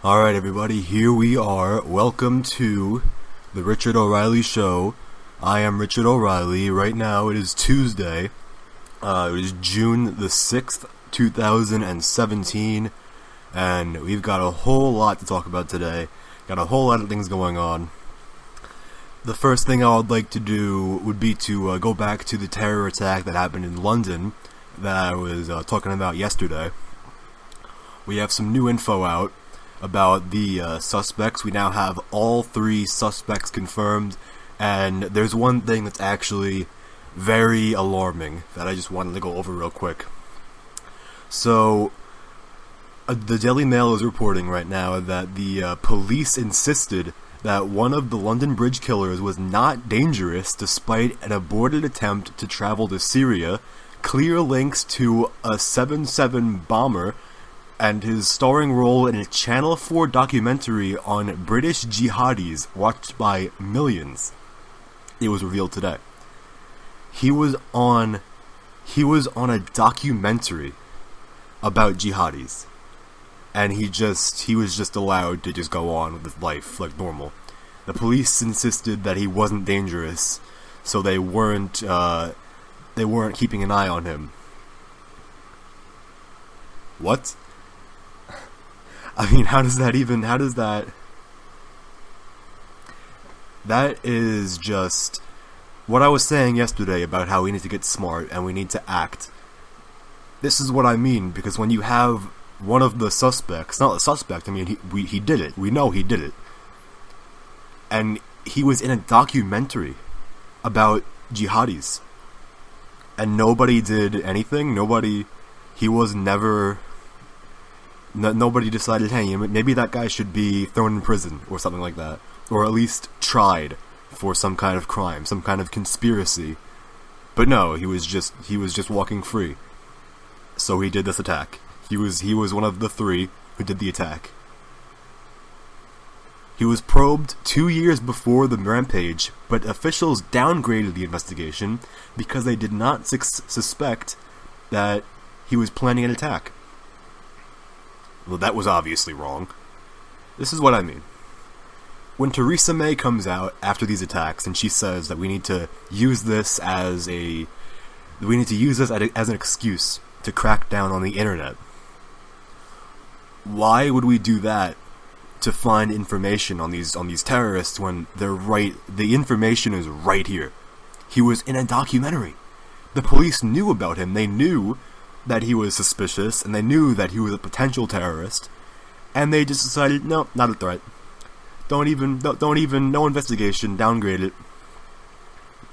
Alright, everybody, here we are. Welcome to the Richard O'Reilly Show. I am Richard O'Reilly. Right now, it is Tuesday. It is June the 6th, 2017. And we've got a whole lot to talk about today. Got a whole lot of things going on. The first thing I would like to do would be to go back to the terror attack that happened in London that I was talking about yesterday. We have some new info out about the suspects. We now have all three suspects confirmed, and there's one thing that's actually very alarming that I just wanted to go over real quick. So, the Daily Mail is reporting right now that the police insisted that one of the London Bridge killers was not dangerous despite an aborted attempt to travel to Syria, clear links to a 7/7 bomber, and his starring role in a Channel 4 documentary on British jihadis watched by millions. It was revealed today. He was on a documentary about jihadis. And he was just allowed to just go on with his life like normal. The police insisted that he wasn't dangerous, so they weren't keeping an eye on him. What? I mean, how does that... That is just what I was saying yesterday about how we need to get smart and we need to act. This is what I mean, because when you have one of the suspects, not a suspect, I mean, he did it. We know he did it. And he was in a documentary about jihadis. And nobody did anything. Nobody decided, hey, maybe that guy should be thrown in prison or something like that. Or at least tried for some kind of crime, some kind of conspiracy. But no, he was just walking free. So he did this attack. He was one of the three who did the attack. He was probed 2 years before the rampage, but officials downgraded the investigation because they did not suspect that he was planning an attack. Well, that was obviously wrong. This is what I mean. When Theresa May comes out after these attacks and she says that we need to use this as an excuse to crack down on the internet, why would we do that to find information on these terrorists when the information is right here? He was in a documentary. The police knew about him. They knew that he was suspicious, and they knew that he was a potential terrorist, and they just decided, no, not a threat. Don't even, no investigation, downgrade it.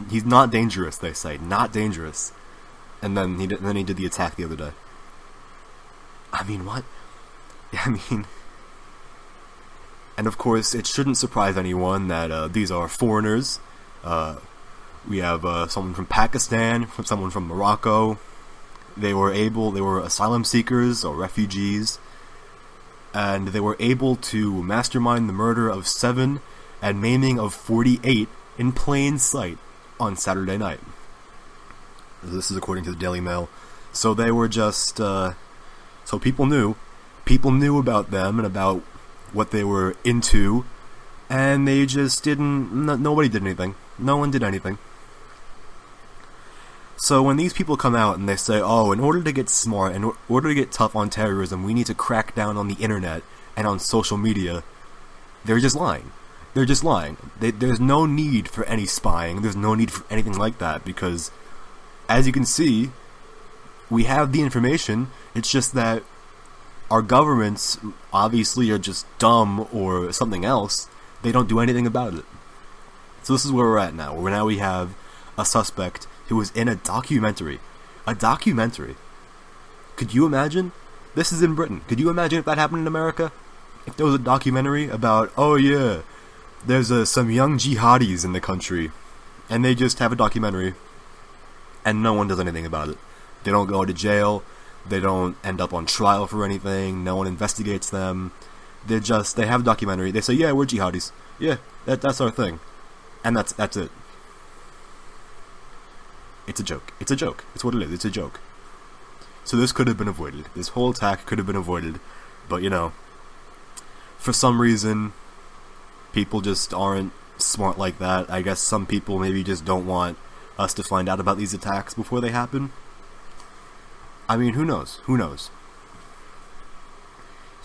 He's not dangerous, they say, not dangerous. And then he did the attack the other day. I mean, what? I mean, and of course, it shouldn't surprise anyone that these are foreigners. We have someone from Pakistan, someone from Morocco. They were asylum seekers or refugees, and they were able to mastermind the murder of 7 and maiming of 48 in plain sight on Saturday night. This is according to the Daily Mail. So they were just, so people knew about them and about what they were into, and they just nobody did anything. No one did anything. So when these people come out and they say, oh, in order to get smart, in order to get tough on terrorism, we need to crack down on the internet and on social media, they're just lying. They're just lying. There's no need for any spying. There's no need for anything like that, because, as you can see, we have the information. It's just that our governments obviously are just dumb or something else. They don't do anything about it. So this is where we're at now. Where now we have a suspect who was in a documentary. A documentary. Could you imagine? This is in Britain. Could you imagine if that happened in America? If there was a documentary about, oh yeah, there's some young jihadis in the country, and they just have a documentary, and no one does anything about it. They don't go to jail. They don't end up on trial for anything. No one investigates them. They have a documentary. They say, yeah, we're jihadis. Yeah, that's our thing. And that's it. It's a joke. It's a joke. It's what it is. It's a joke. So this could have been avoided. This whole attack could have been avoided. But, you know, for some reason, people just aren't smart like that. I guess some people maybe just don't want us to find out about these attacks before they happen. I mean, who knows? Who knows?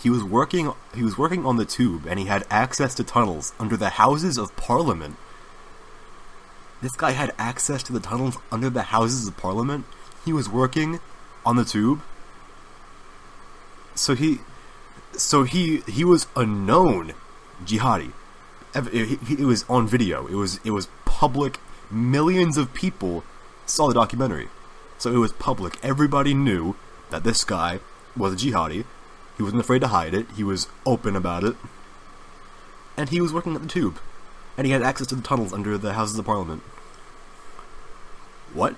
He was working on the tube, and he had access to tunnels under the Houses of Parliament. This guy had access to the tunnels under the Houses of Parliament. He was working on the tube. So he was a known jihadi. It was on video. It was public. Millions of people saw the documentary. So it was public. Everybody knew that this guy was a jihadi. He wasn't afraid to hide it. He was open about it. And he was working at the tube. And he had access to the tunnels under the Houses of Parliament. What?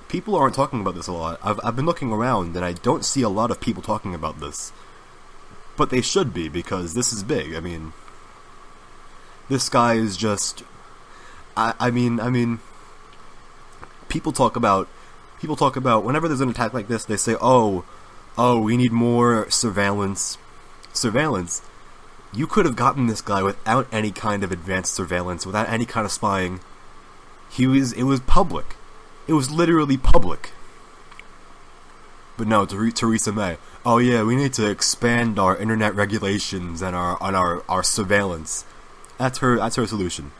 People aren't talking about this a lot. I've been looking around and I don't see a lot of people talking about this. But they should be, because this is big. I mean, this guy is just... I mean, people talk about, whenever there's an attack like this, they say, oh, we need more surveillance. Surveillance? You could have gotten this guy without any kind of advanced surveillance, without any kind of spying. It was public. It was literally public. But no, Theresa May, oh yeah, we need to expand our internet regulations and our surveillance. That's her solution.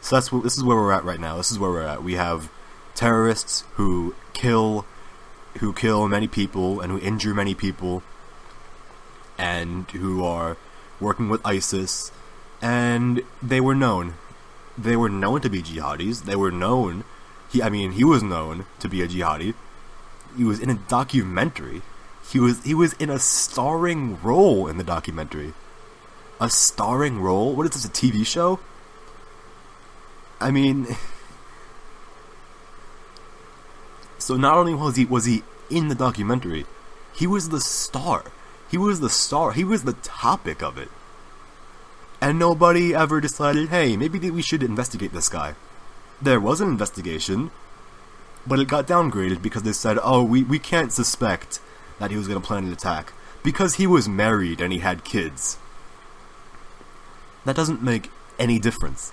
So this is where we're at right now. This is where we're at. We have terrorists who kill many people and who injure many people, and who are working with ISIS, and they were known. They were known to be jihadis. They were known. He was known to be a jihadi. He was in a documentary. He was in a starring role in the documentary. A starring role? What is this, a TV show? I mean, so not only was he in the documentary, he was the star. He was the star. He was the topic of it. And nobody ever decided, hey, maybe we should investigate this guy. There was an investigation, but it got downgraded because they said, oh, we can't suspect that he was going to plan an attack, because he was married and he had kids. That doesn't make any difference.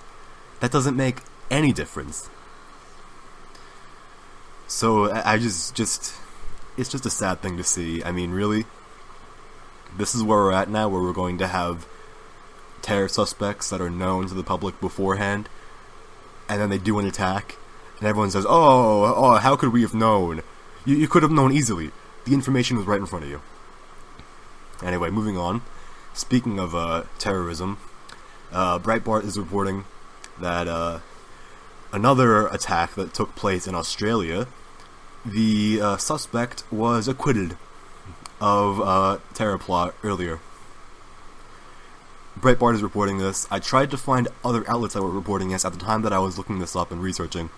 That doesn't make any difference. So I just it's just a sad thing to see. I mean, really, this is where we're at now, where we're going to have terror suspects that are known to the public beforehand, and then they do an attack, and everyone says, oh, how could we have known? You could have known easily. The information was right in front of you. Anyway, moving on. Speaking of terrorism, Breitbart is reporting that another attack that took place in Australia, the suspect was acquitted of a terror plot earlier. Breitbart is reporting this. I tried to find other outlets that were reporting this at the time that I was looking this up and researching.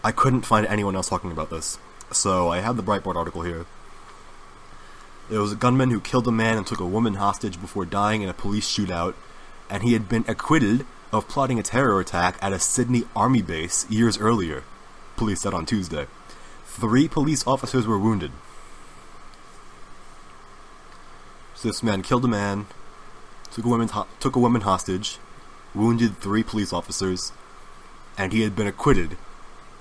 I couldn't find anyone else talking about this. So I have the Breitbart article here. There was a gunman who killed a man and took a woman hostage before dying in a police shootout, and he had been acquitted of plotting a terror attack at a Sydney Army base years earlier, police said on Tuesday. 3 police officers were wounded. So this man killed a man, took a woman hostage, wounded 3 police officers, and he had been acquitted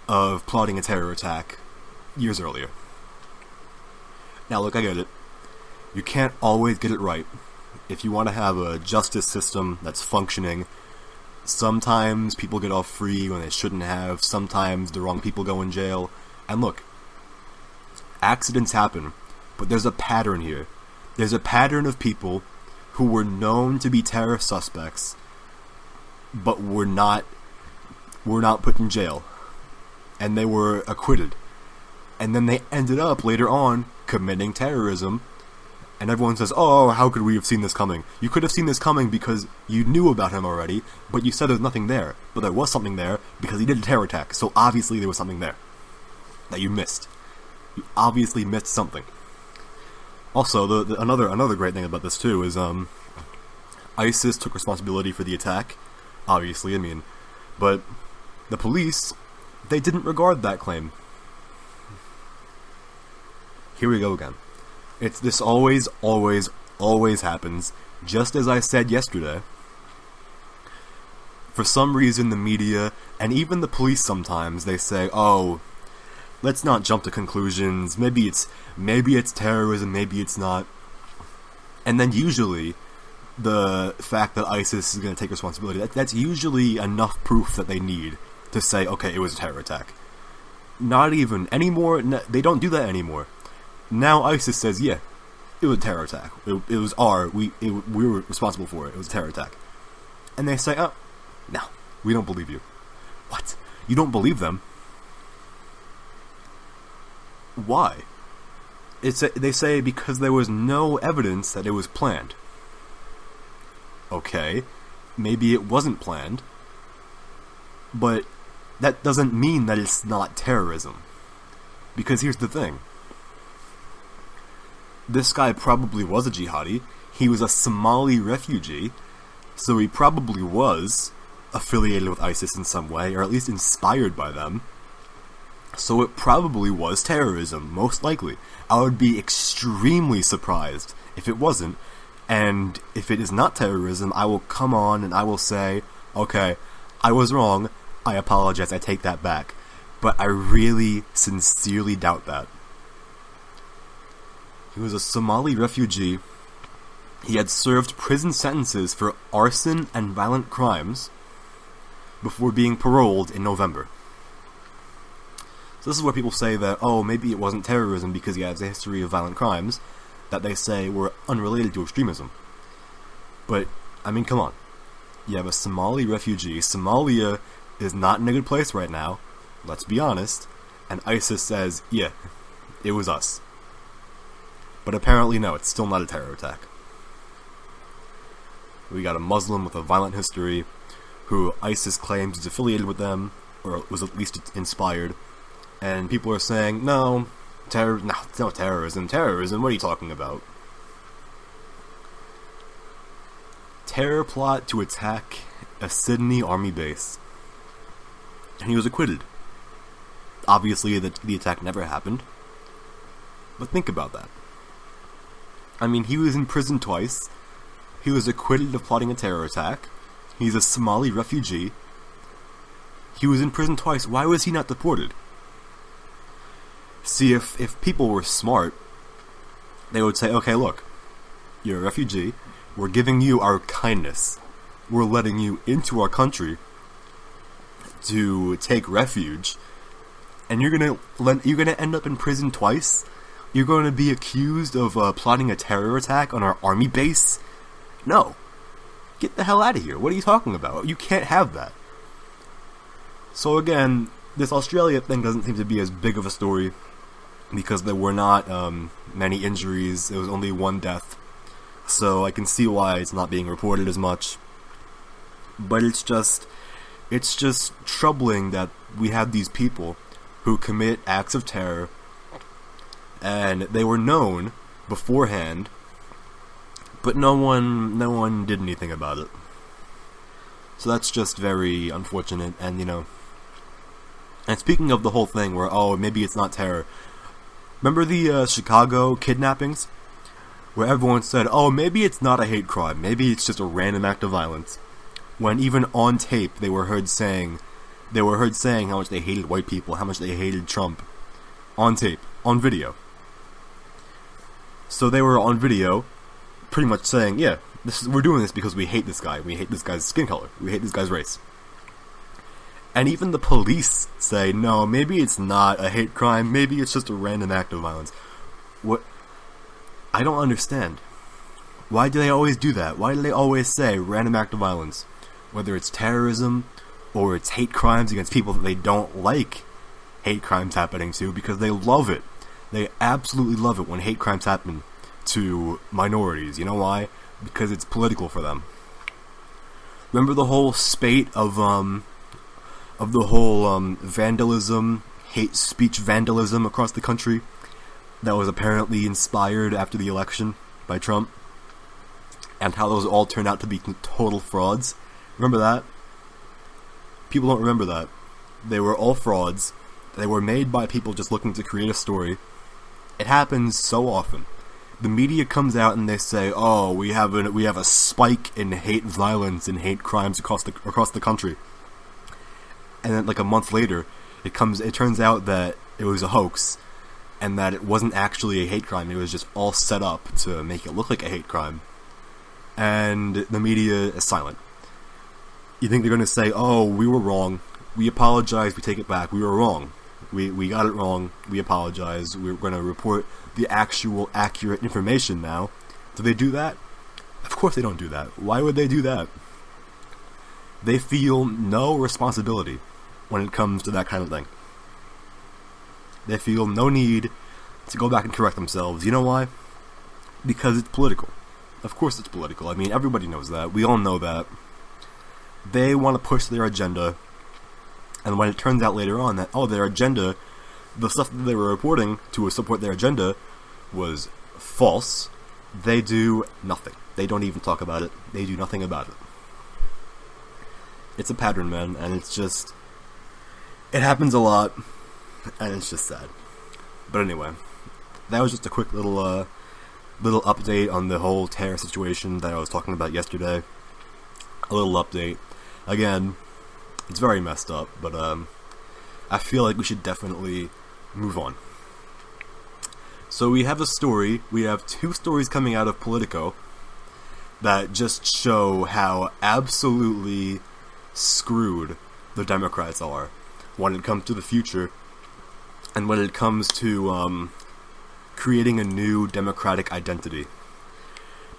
of plotting a terror attack years earlier. Now look, I get it. You can't always get it right. If you want to have a justice system that's functioning, sometimes people get off free when they shouldn't have, sometimes the wrong people go in jail. And look, accidents happen, but there's a pattern here. There's a pattern of people who were known to be terror suspects, but were not put in jail. And they were acquitted. And then they ended up, later on, committing terrorism. And everyone says, oh, how could we have seen this coming? You could have seen this coming because you knew about him already, but you said there's nothing there. But there was something there because he did a terror attack, so obviously there was something there that you missed. You obviously missed something. Also, another great thing about this too is ISIS took responsibility for the attack, obviously, but the police, they didn't regard that claim. Here we go again. It's this always always happens, just as I said yesterday. For some reason, the media, and even the police sometimes, they say, oh, let's not jump to conclusions, maybe it's terrorism, maybe it's not. And then usually, the fact that ISIS is going to take responsibility, that's usually enough proof that they need to say, okay, it was a terror attack. Not even anymore, they don't do that anymore. Now ISIS says, yeah, it was a terror attack. It was we were responsible for it. It was a terror attack. And they say, oh, no, we don't believe you. What? You don't believe them? Why? They say because there was no evidence that it was planned. Okay, maybe it wasn't planned, but that doesn't mean that it's not terrorism. Because here's the thing. This guy probably was a jihadi. He was a Somali refugee, so he probably was affiliated with ISIS in some way, or at least inspired by them. So it probably was terrorism, most likely. I would be extremely surprised if it wasn't, and if it is not terrorism, I will come on and I will say, okay, I was wrong, I apologize, I take that back. But I really, sincerely doubt that. He was a Somali refugee. He had served prison sentences for arson and violent crimes before being paroled in November. So this is where people say that, oh, maybe it wasn't terrorism because he has a history of violent crimes that they say were unrelated to extremism. But, I mean, come on. You have a Somali refugee. Somalia is not in a good place right now, let's be honest, and ISIS says, yeah, it was us. But apparently no, it's still not a terror attack. We got a Muslim with a violent history who ISIS claims is affiliated with them, or was at least inspired, and people are saying, no, it's no terrorism, what are you talking about? Terror plot to attack a Sydney army base. And he was acquitted. Obviously, the attack never happened. But think about that. I mean, he was in prison twice. He was acquitted of plotting a terror attack. He's a Somali refugee. He was in prison twice. Why was he not deported? See, if people were smart, they would say, okay, look, you're a refugee. We're giving you our kindness. We're letting you into our country to take refuge, and you're gonna end up in prison twice. You're going to be accused of plotting a terror attack on our army base. No, get the hell out of here. What are you talking about? You can't have that. So again, this Australia thing doesn't seem to be as big of a story because there were not many injuries. It was only one death, so I can see why it's not being reported as much. But it's just troubling that we have these people who commit acts of terror, and they were known beforehand, but no one did anything about it. So that's just very unfortunate, and and speaking of the whole thing where, oh, maybe it's not terror, remember the Chicago kidnappings? Where everyone said, oh, maybe it's not a hate crime, maybe it's just a random act of violence. When even on tape they were heard saying how much they hated white people, how much they hated Trump. On tape, on video. So they were on video pretty much saying, yeah, we're doing this because we hate this guy, we hate this guy's skin color, we hate this guy's race. And even the police say, no, maybe it's not a hate crime, maybe it's just a random act of violence. What? I don't understand. Why do they always do that? Why do they always say random act of violence? Whether it's terrorism or it's hate crimes against people that they don't like hate crimes happening to, because they love it. They absolutely love it when hate crimes happen to minorities. You know why? Because it's political for them. Remember the whole spate of the whole vandalism, hate speech vandalism across the country that was apparently inspired after the election by Trump, and how those all turned out to be total frauds? Remember that? People don't remember that. They were all frauds. They were made by people just looking to create a story. It happens so often. the media comes out and they say, "Oh, we have a spike in hate violence and hate crimes across the country," and then like a month later, it turns out that it was a hoax, and that it wasn't actually a hate crime. It was just all set up to make it look like a hate crime, and the media is silent. You think they're going to say, "Oh, we were wrong. We apologize. We take it back. We were wrong. We got it wrong. We apologize. We're going to report the actual accurate information now." Do they do that? Of course they don't do that. Why would they do that? They feel no responsibility when it comes to that kind of thing. They feel no need to go back and correct themselves. You know why? Because it's political. Of course it's political. I mean, everybody knows that. We all know that. They want to push their agenda, and when it turns out later on that, their agenda, the stuff that they were reporting to support their agenda was false, they do nothing. They don't even talk about it. They do nothing about it. It's a pattern, man, and it's just... it happens a lot, and it's just sad. But anyway, that was just a quick little update on the whole terror situation that I was talking about yesterday. A little update. Again, it's very messed up, but I feel like we should definitely move on. So we have two stories coming out of Politico that just show how absolutely screwed the Democrats are when it comes to the future, and when it comes to creating a new democratic identity,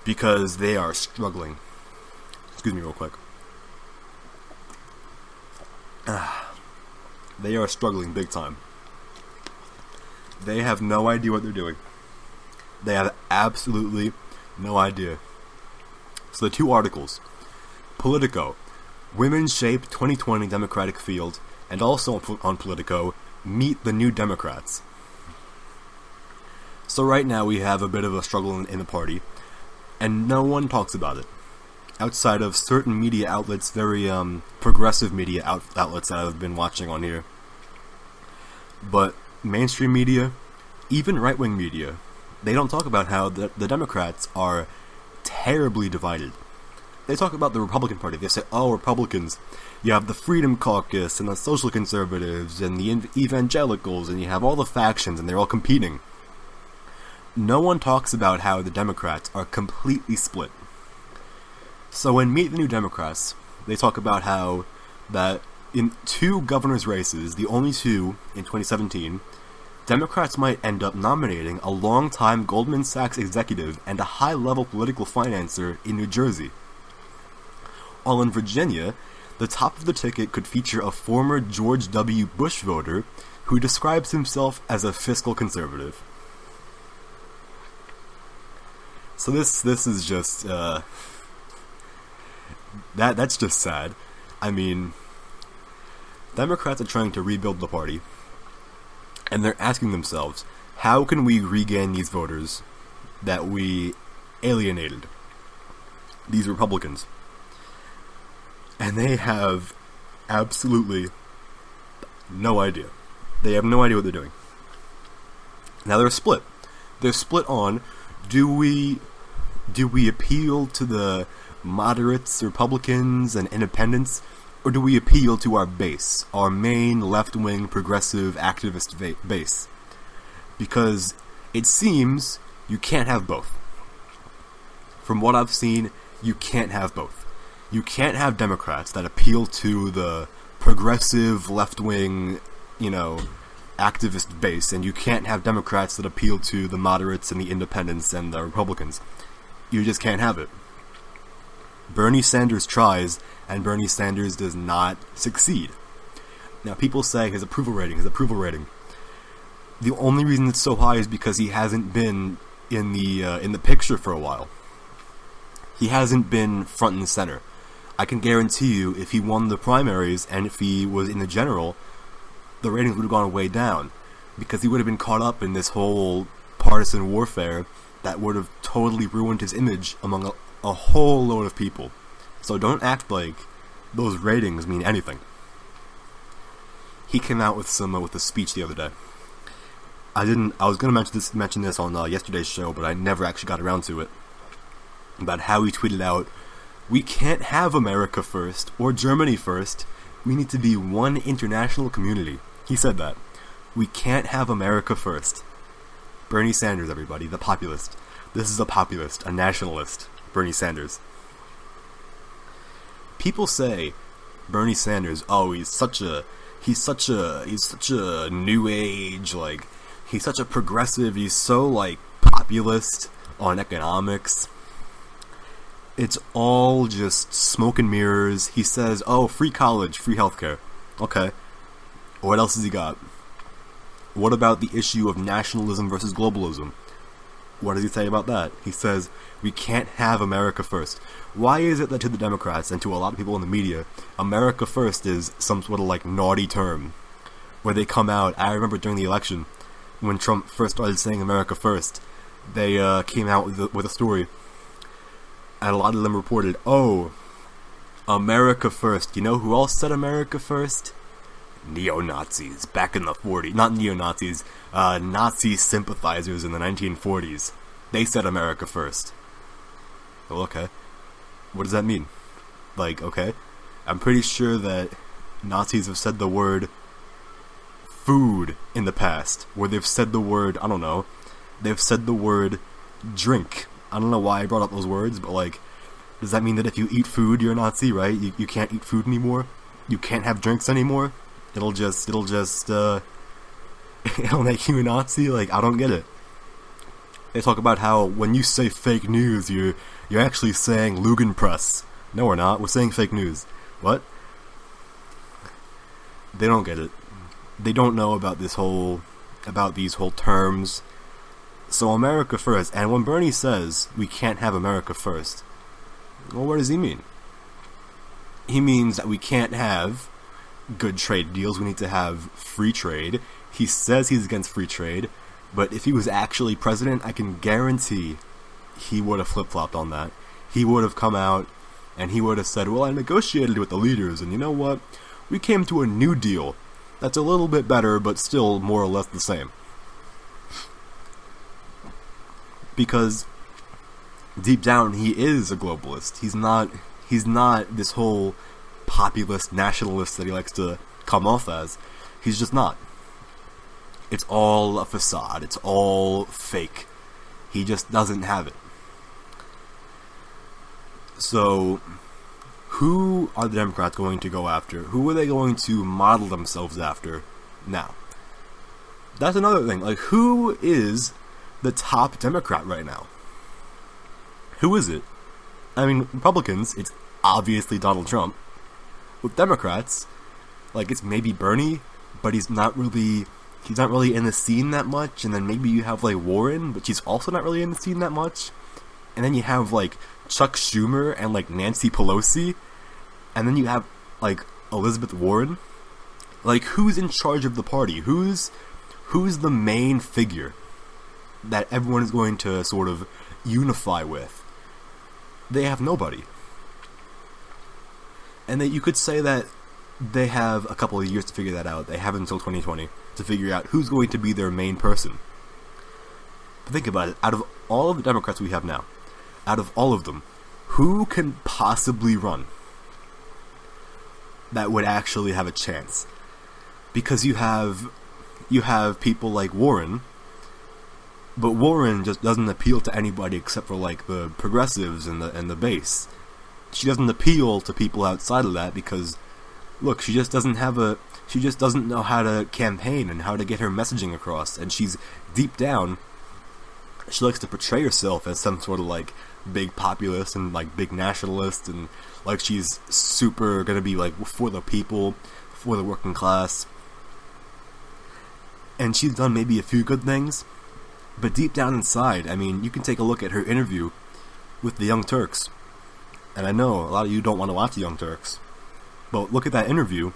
because they are struggling. Excuse me real quick. They are struggling big time. They have no idea what they're doing. They have absolutely no idea. So the two articles, Politico, Women Shape 2020 Democratic Field, and also on Politico, Meet the New Democrats. So right now we have a bit of a struggle in the party, and no one talks about it. Outside of certain media outlets, very progressive media outlets that I've been watching on here. But mainstream media, even right-wing media, they don't talk about how the Democrats are terribly divided. They talk about the Republican Party. They say, "Oh, Republicans, you have the Freedom Caucus and the Social Conservatives and the Evangelicals, and you have all the factions and they're all competing." No one talks about how the Democrats are completely split. So in Meet the New Democrats, they talk about how that in two governor's races, the only two in 2017, Democrats might end up nominating a longtime Goldman Sachs executive and a high-level political financer in New Jersey. While in Virginia, the top of the ticket could feature a former George W. Bush voter who describes himself as a fiscal conservative. So this is just... That's just sad. I mean, Democrats are trying to rebuild the party, and they're asking themselves, how can we regain these voters that we alienated? These Republicans. And they have absolutely no idea. They have no idea what they're doing. Now they're split. They're split on, do we appeal to the moderates, Republicans, and independents, or do we appeal to our base, our main left-wing, progressive, activist base? Because it seems you can't have both. From what I've seen, you can't have both. You can't have Democrats that appeal to the progressive, left-wing, activist base, and you can't have Democrats that appeal to the moderates and the independents and the Republicans. You just can't have it. Bernie Sanders tries, and Bernie Sanders does not succeed. Now, people say his approval rating. The only reason it's so high is because he hasn't been in the picture for a while. He hasn't been front and center. I can guarantee you, if he won the primaries and if he was in the general, the ratings would have gone way down, because he would have been caught up in this whole partisan warfare that would have totally ruined his image among a whole load of people. So don't act like those ratings mean anything. He came out with a speech the other day, I was gonna mention this on yesterday's show, but I never actually got around to it. About how he tweeted out, "We can't have America first or Germany first. We need to be one international community." He said that. We can't have America first. Bernie Sanders, everybody, the populist. This is a populist, a nationalist. Bernie Sanders. People say Bernie Sanders, oh, he's such a new age, like, he's such a progressive, he's so, like, populist on economics. It's all just smoke and mirrors. He says, oh, free college, free healthcare. Okay. What else has he got? What about the issue of nationalism versus globalism? What does he say about that? He says, we can't have America first. Why is it that to the Democrats and to a lot of people in the media, America first is some sort of like naughty term? Where they come out, I remember during the election, when Trump first started saying America first, they came out with a story. And a lot of them reported, oh, America first. You know who else said America first? Neo-Nazis back in the 40s. Not neo-Nazis, Nazi sympathizers in the 1940s. They said America first. Well, okay. What does that mean? Like, okay. I'm pretty sure that Nazis have said the word food in the past. Where they've said the word, I don't know, they've said the word drink. I don't know why I brought up those words, but like, does that mean that if you eat food, you're a Nazi, right? You can't eat food anymore? You can't have drinks anymore? It'll make you a Nazi? Like, I don't get it. They talk about how when you say fake news, you're actually saying Lugenpress. No, we're not. We're saying fake news. What? They don't get it. They don't know about these whole terms. So America first. And when Bernie says we can't have America first, well, what does he mean? He means that we can't have good trade deals. We need to have free trade. He says he's against free trade, but if he was actually president, I can guarantee he would have flip-flopped on that. He would have come out and he would have said, well, I negotiated with the leaders, and you know what? We came to a new deal that's a little bit better, but still more or less the same. Because deep down, he is a globalist. He's not this whole populist nationalist that he likes to come off as. He's just not. It's all a facade. It's all fake. He just doesn't have it. So, who are the Democrats going to go after? Who are they going to model themselves after now? That's another thing. Like, who is the top Democrat right now? Who is it? I mean, Republicans, it's obviously Donald Trump. With Democrats, like, it's maybe Bernie, but he's not really in the scene that much. And then maybe you have like Warren, but she's also not really in the scene that much. And then you have like Chuck Schumer and like Nancy Pelosi, and then you have like Elizabeth Warren. Like, who's in charge of the party? Who's the main figure that everyone is going to sort of unify with? They have nobody. And that you could say that they have a couple of years to figure that out. They have until 2020 to figure out who's going to be their main person. But think about it. Out of all of the Democrats we have now, out of all of them, who can possibly run that would actually have a chance? Because you have people like Warren, but Warren just doesn't appeal to anybody except for like the progressives and the base. She doesn't appeal to people outside of that because, look, she just doesn't know how to campaign and how to get her messaging across. And she's deep down, she likes to portray herself as some sort of like big populist and like big nationalist, and like she's super gonna be like for the people, for the working class. And she's done maybe a few good things, but deep down inside, I mean, you can take a look at her interview with the Young Turks. And I know a lot of you don't want to watch the Young Turks, but look at that interview,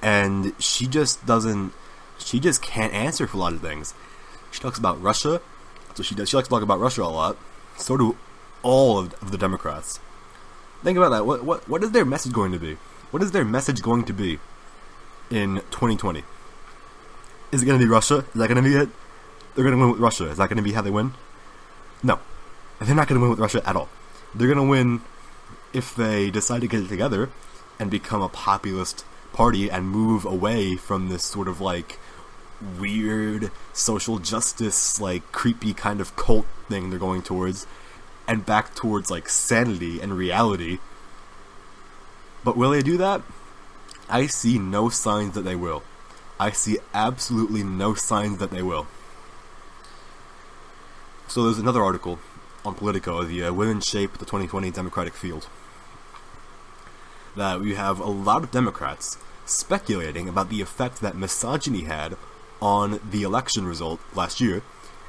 and she just can't answer for a lot of things. She talks about Russia, that's what she does. She likes to talk about Russia a lot. So do all of the Democrats. Think about that. What is their message going to be? What is their message going to be in 2020? Is it going to be Russia? Is that going to be it? They're going to win with Russia. Is that going to be how they win? No. They're not going to win with Russia at all. They're going to win if they decide to get it together and become a populist party and move away from this sort of like weird social justice, like creepy kind of cult thing they're going towards, and back towards like sanity and reality. But will they do that? I see no signs that they will. I see absolutely no signs that they will. So there's another article on Politico, the Women Shape the 2020 Democratic Field, that we have a lot of Democrats speculating about the effect that misogyny had on the election result last year,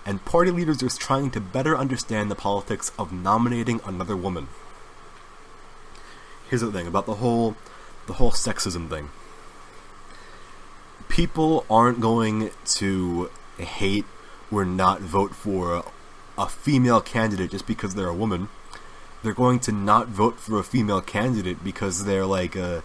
and party leaders are trying to better understand the politics of nominating another woman. Here's the thing about the whole sexism thing. People aren't going to hate or not vote for a female candidate just because they're a woman. They're going to not vote for a female candidate because they're like a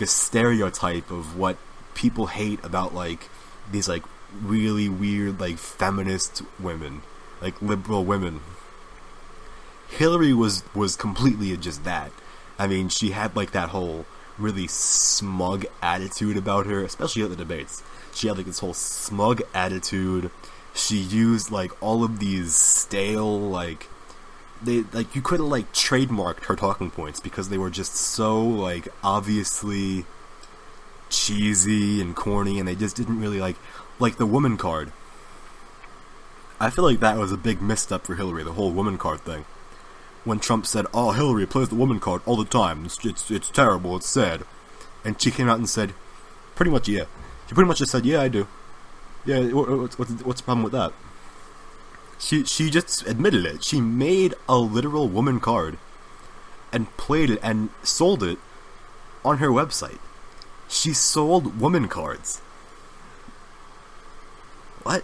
stereotype of what people hate about like these like really weird like feminist women, like liberal women. Hillary was completely just that. I mean, she had like that whole really smug attitude about her, especially at the debates. She had like this whole smug attitude. She used like all of these stale like you could have like trademarked her talking points because they were just so like obviously cheesy and corny, and they just didn't really like the woman card. I feel like that was a big misstep for Hillary, the whole woman card thing. When Trump said, "Oh, Hillary plays the woman card all the time. It's terrible. It's sad," and she came out and said, pretty much, yeah. She pretty much just said, "Yeah, I do. Yeah, what's the problem with that?" She just admitted it. She made a literal woman card and played it and sold it on her website. She sold woman cards. What?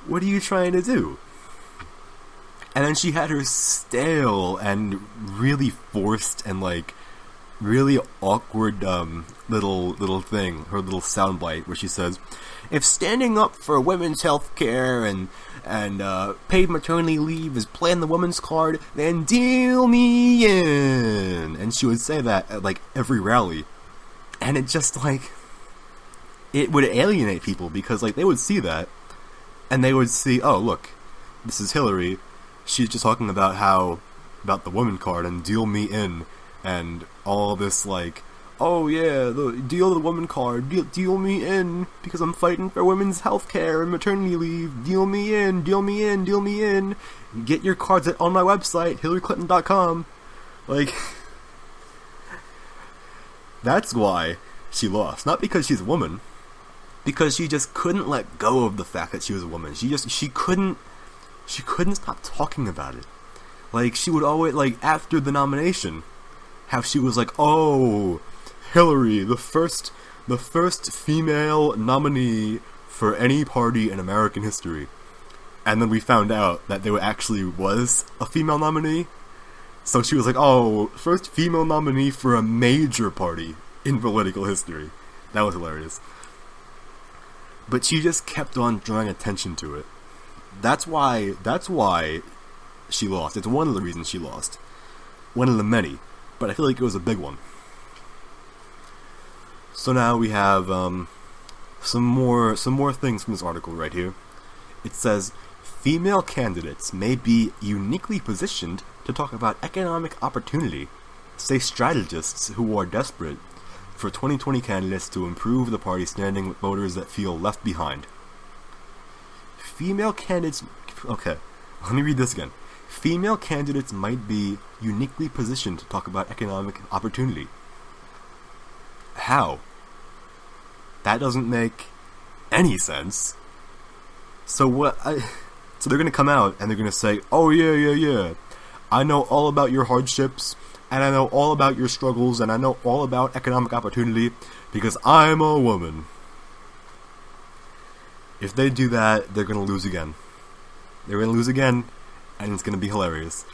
What are you trying to do? And then she had her stale and really forced and like really awkward little thing, her little soundbite where she says, "If standing up for women's health care and paid maternity leave is playing the woman's card, then deal me in." And she would say that at like every rally. And it just like, it would alienate people because like they would see that and they would see, oh look, this is Hillary. She's just talking about the woman card and deal me in and all this like, oh yeah, deal the woman card, deal me in because I'm fighting for women's health care and maternity leave, deal me in, deal me in, deal me in, get your cards on my website, HillaryClinton.com. Like, that's why she lost. Not because she's a woman, because she just couldn't let go of the fact that she was a woman. She couldn't stop talking about it. Like, she would always, like, after the nomination, how she was like, oh, Hillary, the first female nominee for any party in American history. And then we found out that there actually was a female nominee. So she was like, oh, first female nominee for a major party in political history. That was hilarious. But she just kept on drawing attention to it. That's why she lost. It's one of the reasons she lost. One of the many. But I feel like it was a big one. So now we have some more things from this article right here. It says, female candidates may be uniquely positioned to talk about economic opportunity, say strategists who are desperate for 2020 candidates to improve the party standing with voters that feel left behind. Female candidates... Okay, let me read this again. Female candidates might be uniquely positioned to talk about economic opportunity. How? That doesn't make any sense. So so they're going to come out and they're going to say, oh yeah, I know all about your hardships, and I know all about your struggles, and I know all about economic opportunity because I'm a woman. If they do that, they're going to lose again. They're going to lose again, and it's going to be hilarious.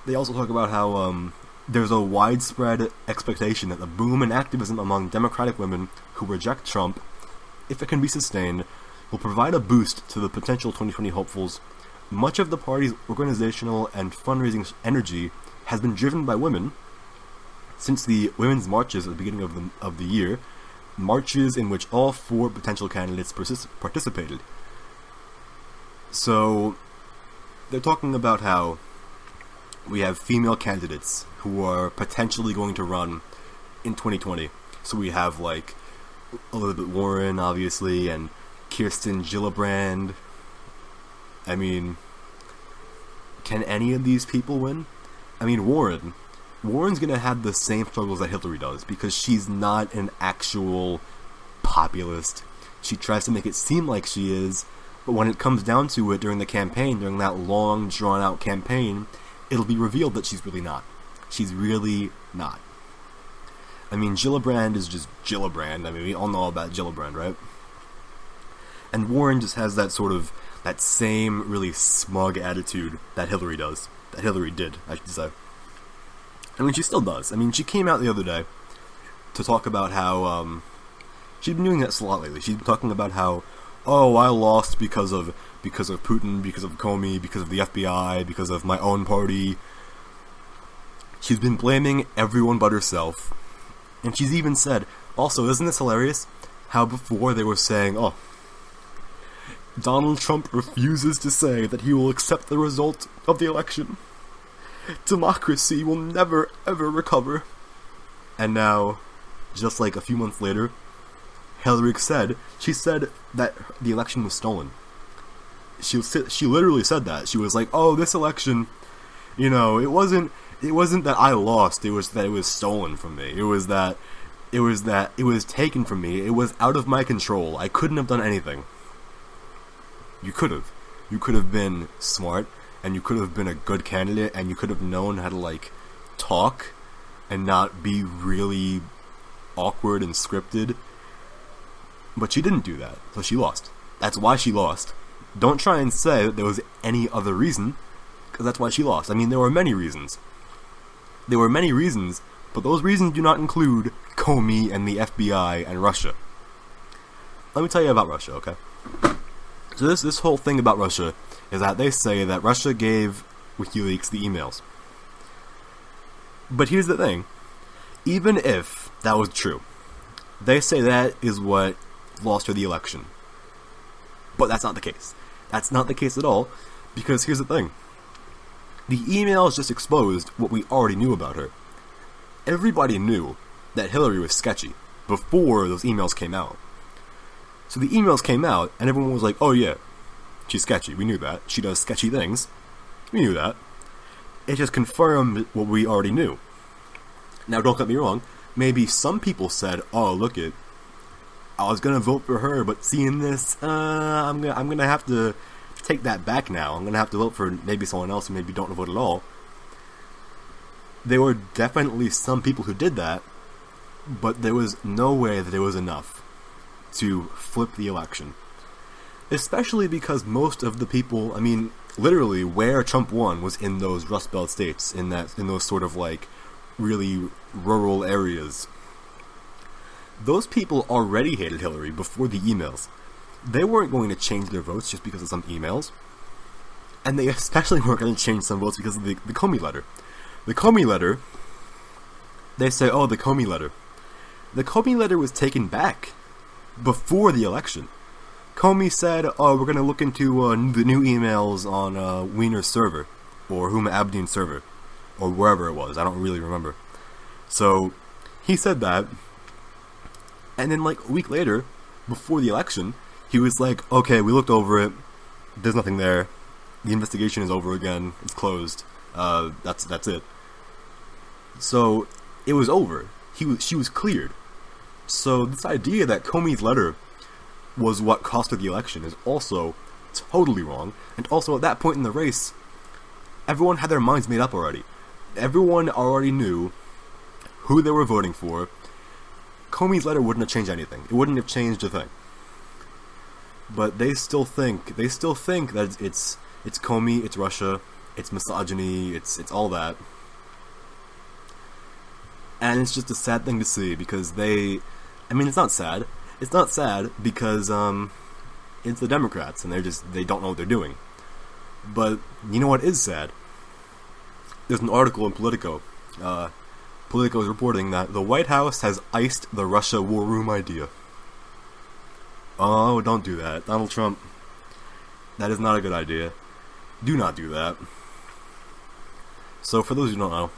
They also talk about how there's a widespread expectation that the boom in activism among Democratic women who reject Trump, if it can be sustained, will provide a boost to the potential 2020 hopefuls. Much of the party's organizational and fundraising energy has been driven by women since the women's marches at the beginning of the year, marches in which all 4 potential candidates participated. So, they're talking about how we have female candidates who are potentially going to run in 2020. So we have, like, Elizabeth Warren, obviously, and Kirsten Gillibrand. I mean, can any of these people win? I mean, Warren's gonna have the same struggles that Hillary does, because she's not an actual populist. She tries to make it seem like she is, but when it comes down to it during the campaign, during that long, drawn-out campaign, it'll be revealed that she's really not. She's really not. I mean, Gillibrand is just Gillibrand. I mean, we all know about Gillibrand, right? And Warren just has that same really smug attitude that Hillary does. That Hillary did, I should say. I mean, she still does. I mean, she came out the other day to talk about how, she's been doing this a lot lately. She's been talking about how, oh, I lost because of Putin, because of Comey, because of the FBI, because of my own party. She's been blaming everyone but herself. And she's even said, also, isn't this hilarious? How before they were saying, oh, Donald Trump refuses to say that he will accept the result of the election. Democracy will never, ever recover. And now, just like a few months later, Hillary said that the election was stolen. She literally said that. She was like, oh, this election, it wasn't that I lost, it was that it was stolen from me. It was taken from me. It was out of my control. I couldn't have done anything. You could have. You could have been smart, and you could have been a good candidate, and you could have known how to, talk and not be really awkward and scripted. But she didn't do that, so she lost. That's why she lost. Don't try and say that there was any other reason, because that's why she lost. I mean, there were many reasons. But those reasons do not include Comey and the FBI and Russia. Let me tell you about Russia, okay? So this whole thing about Russia is that they say that Russia gave WikiLeaks the emails. But here's the thing. Even if that was true, they say that is what lost her the election. But that's not the case. That's not the case at all, because here's the thing. The emails just exposed what we already knew about her. Everybody knew that Hillary was sketchy before those emails came out. So the emails came out, and everyone was like, oh yeah, she's sketchy. We knew that. She does sketchy things. We knew that. It just confirmed what we already knew. Now, don't get me wrong. Maybe some people said, oh, look it, I was gonna vote for her, but seeing this, I'm gonna have to take that back now. I'm gonna have to vote for maybe someone else who maybe don't vote at all. There were definitely some people who did that, but there was no way that it was enough to flip the election. Especially because most of the people, I mean, literally where Trump won was in those Rust Belt states, in those sort of really rural areas. Those people already hated Hillary before the emails. They weren't going to change their votes just because of some emails. And they especially weren't going to change some votes because of the Comey letter. The Comey letter, they say, oh, the Comey letter. The Comey letter was taken back before the election. Comey said, oh, we're going to look into the new emails on Wiener's server, or Huma Abedin's server, or wherever it was. I don't really remember. So, he said that, and then a week later, before the election, he was like, okay, we looked over it, there's nothing there, the investigation is over again, it's closed, that's it. So, it was over. She was cleared. So, this idea that Comey's letter was what cost her the election is also totally wrong, and also at that point in the race, everyone had their minds made up already. Everyone already knew who they were voting for. Comey's letter wouldn't have changed anything. It wouldn't have changed a thing. But they still think that it's Comey, it's Russia, it's misogyny, it's all that. And it's just a sad thing to see because it's not sad. It's not sad because it's the Democrats and they don't know what they're doing. But you know what is sad? There's an article in Politico. Politico is reporting that the White House has iced the Russia war room idea. Oh, don't do that. Donald Trump, that is not a good idea. Do not do that. So for those who don't know,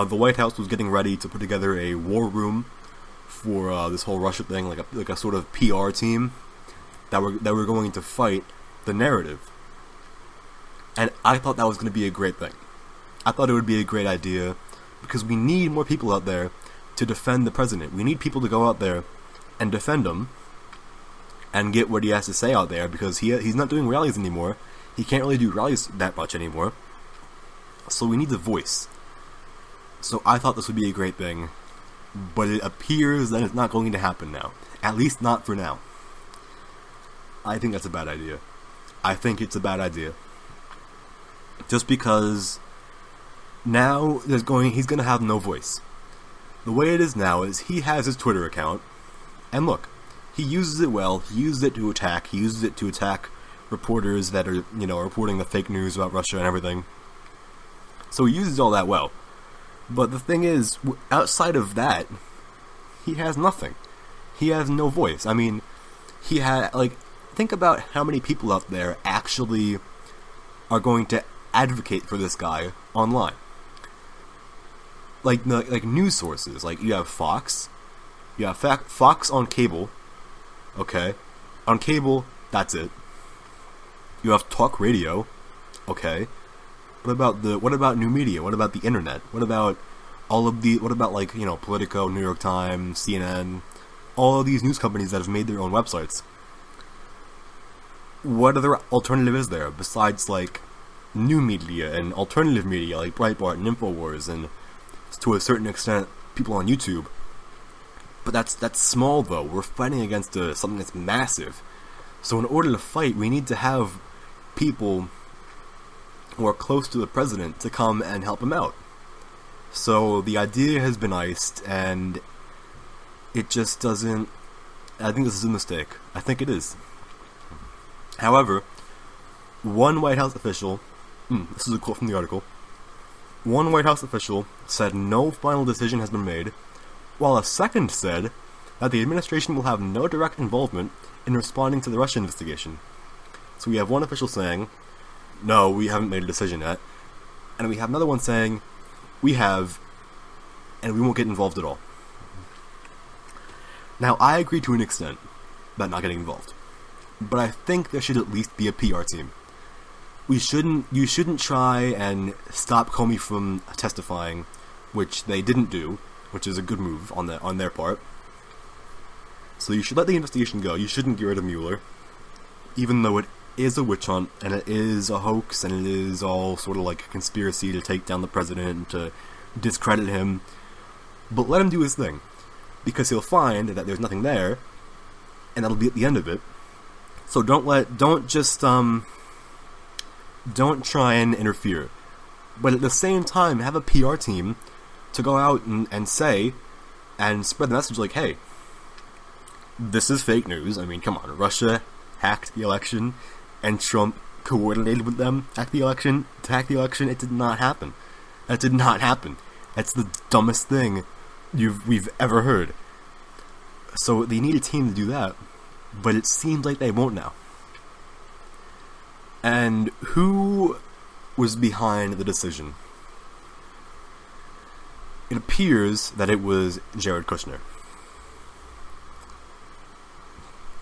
the White House was getting ready to put together a war room for this whole Russia thing, like a sort of PR team that were going to fight the narrative. And I thought that was going to be a great thing. I thought it would be a great idea because we need more people out there to defend the president. We need people to go out there and defend him and get what he has to say out there because he's not doing rallies anymore. He can't really do rallies that much anymore. So we need the voice. So I thought this would be a great thing, but it appears that it's not going to happen now. At least not for now. I think that's a bad idea. I think it's a bad idea. Just because now he's going to have no voice. The way it is now is he has his Twitter account, and look, he uses it well. He uses it to attack. He uses it to attack reporters that are, reporting the fake news about Russia and everything. So he uses all that well. But the thing is, outside of that, he has nothing. He has no voice. I mean, think about how many people out there actually are going to advocate for this guy online. Like news sources. Like, you have Fox. You have Fox on cable. Okay. On cable, that's it. You have talk radio. Okay. What about new media? What about the internet? What about Politico, New York Times, CNN, all of these news companies that have made their own websites? What other alternative is there besides new media and alternative media like Breitbart and InfoWars and to a certain extent people on YouTube? But that's small though. We're fighting against something that's massive. So in order to fight, we need to have people who are close to the president to come and help him out. So the idea has been iced, and it just doesn't... I think this is a mistake. I think it is. However, one White House official... this is a quote from the article. One White House official said no final decision has been made, while a second said that the administration will have no direct involvement in responding to the Russia investigation. So we have one official saying, no, we haven't made a decision yet. And we have another one saying, we have, and we won't get involved at all. Now, I agree to an extent about not getting involved. But I think there should at least be a PR team. You shouldn't try and stop Comey from testifying, which they didn't do, which is a good move on their part. So you should let the investigation go. You shouldn't get rid of Mueller, even though it is a witch hunt, and it is a hoax, and it is all sort of like a conspiracy to take down the president and to discredit him. But let him do his thing, because he'll find that there's nothing there, and that'll be at the end of it. So don't try and interfere. But at the same time, have a PR team to go out and say, and spread the message like, hey, this is fake news. I mean, come on, Russia hacked the election, and Trump coordinated with them to hack the election. It did not happen. That did not happen. That's the dumbest thing we've ever heard. So they need a team to do that, but it seems like they won't now. And who was behind the decision? It appears that it was Jared Kushner.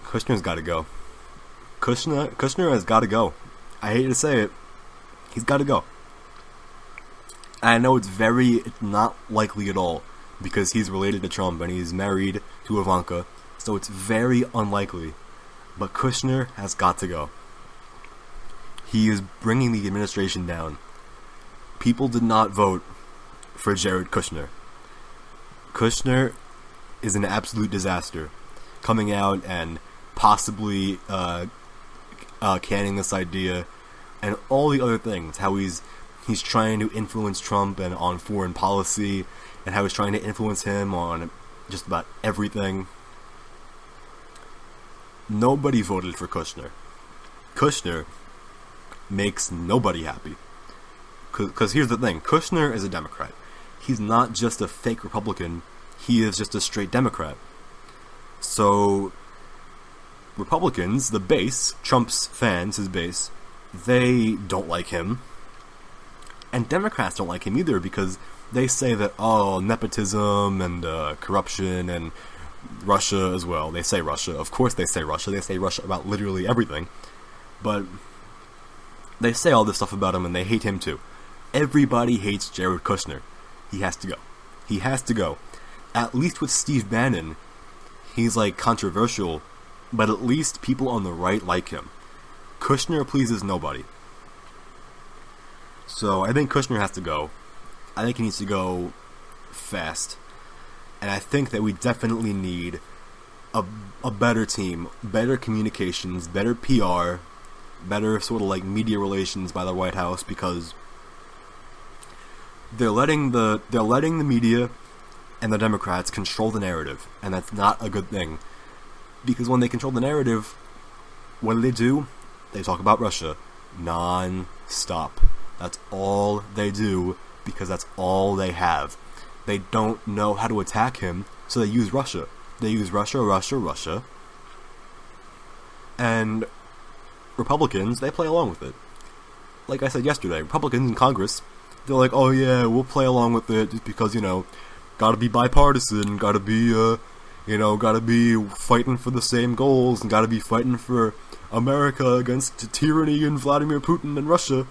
Kushner's got to go. Kushner has got to go. I hate to say it. He's got to go. I know it's not likely at all, because he's related to Trump and he's married to Ivanka, so it's very unlikely. But Kushner has got to go. He is bringing the administration down. People did not vote for Jared Kushner. Kushner is an absolute disaster, coming out and possibly canning this idea and all the other things. How he's trying to influence Trump and on foreign policy and how he's trying to influence him on just about everything. Nobody voted for Kushner. Kushner makes nobody happy. Because here's the thing, Kushner is a Democrat. He's not just a fake Republican, he is just a straight Democrat. So, Republicans, the base, Trump's fans, his base, they don't like him. And Democrats don't like him either because they say that, oh, nepotism and corruption and Russia as well. They say Russia. Of course they say Russia. They say Russia about literally everything. But they say all this stuff about him and they hate him too. Everybody hates Jared Kushner. He has to go. He has to go. At least with Steve Bannon, he's like controversial, but at least people on the right like him. Kushner pleases nobody. So I think Kushner has to go. I think he needs to go fast. And I think that we definitely need a better team, better communications, better PR, better sort of like media relations by the White House, because they're letting the media and the Democrats control the narrative, and that's not a good thing. Because when they control the narrative, what do? They talk about Russia non-stop. That's all they do, because that's all they have. They don't know how to attack him, so they use Russia. They use Russia. And Republicans, they play along with it. Like I said yesterday, Republicans in Congress, they're like, oh yeah, we'll play along with it just because, gotta be bipartisan, gotta be fighting for the same goals, and gotta be fighting for America against tyranny and Vladimir Putin and Russia.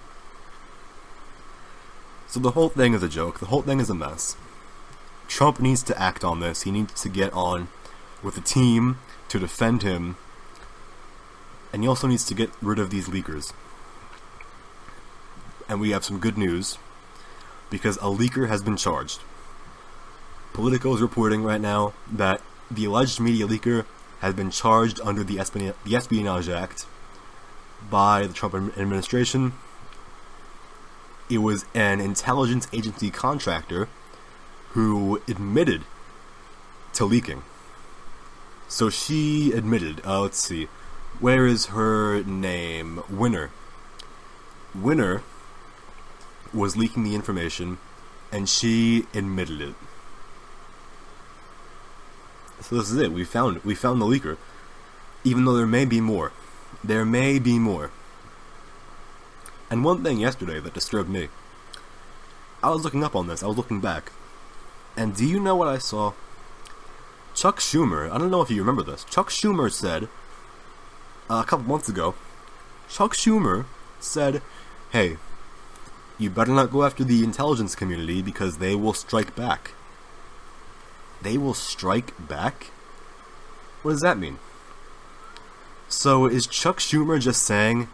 So the whole thing is a joke. The whole thing is a mess. Trump needs to act on this. He needs to get on with a team to defend him. And he also needs to get rid of these leakers. And we have some good news, because a leaker has been charged. Politico is reporting right now that the alleged media leaker has been charged under the Espionage Act by the Trump administration. It was an intelligence agency contractor who admitted to leaking. So she admitted, let's see, where is her name? Winner. Winner was leaking the information, and she admitted it. So this is it. We found the leaker. Even though there may be more. There may be more. And one thing yesterday that disturbed me, I was looking up on this. I was looking back. And do you know what I saw? Chuck Schumer, I don't know if you remember this. Chuck Schumer said, a couple months ago, Chuck Schumer said, hey, you better not go after the intelligence community because they will strike back. They will strike back? What does that mean? So is Chuck Schumer just saying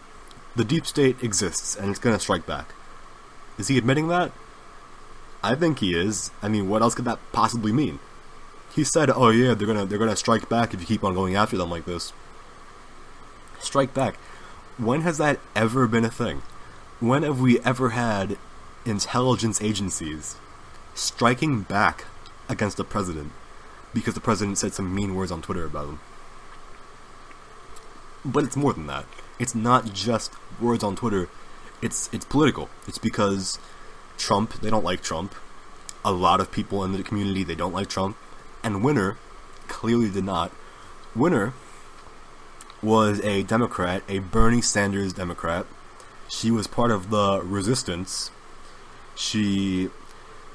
the deep state exists and it's gonna strike back? Is he admitting that? I think he is. I mean, what else could that possibly mean? He said, oh yeah, they're gonna strike back if you keep on going after them like this. Strike back. When has that ever been a thing? When have we ever had intelligence agencies striking back against the president because the president said some mean words on Twitter about him? But it's more than that. It's not just words on Twitter. It's political. It's because Trump, they don't like Trump. A lot of people in the community, they don't like Trump. And Winner clearly did not. Winner was a Democrat, a Bernie Sanders Democrat. She was part of the resistance. She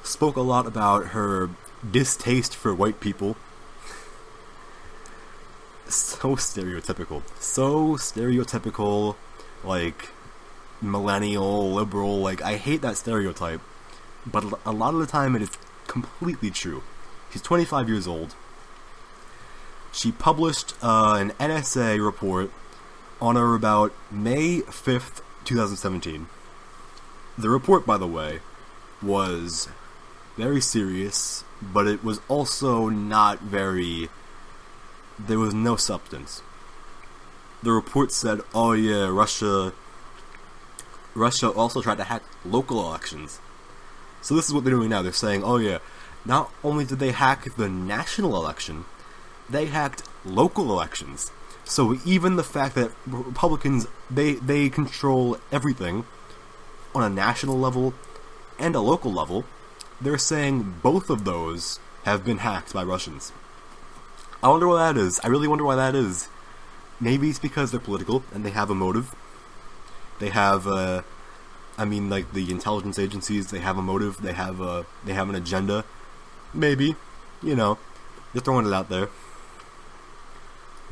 spoke a lot about her distaste for white people. So stereotypical. So stereotypical, like, millennial, liberal, like, I hate that stereotype. But a lot of the time it is completely true. She's 25 years old. She published an NSA report on or about May 5th, 2017. The report, by the way, was very serious, but it was also not very... There was no substance. The report said, oh yeah, Russia also tried to hack local elections. So this is what they're doing now. They're saying, oh yeah, not only did they hack the national election, they hacked local elections. So even the fact that Republicans, they control everything on a national level and a local level, they're saying both of those have been hacked by Russians. I wonder why that is. I really wonder why that is. Maybe it's because they're political and they have a motive. They have, like the intelligence agencies, they have a motive. They have an agenda. Maybe, they're throwing it out there.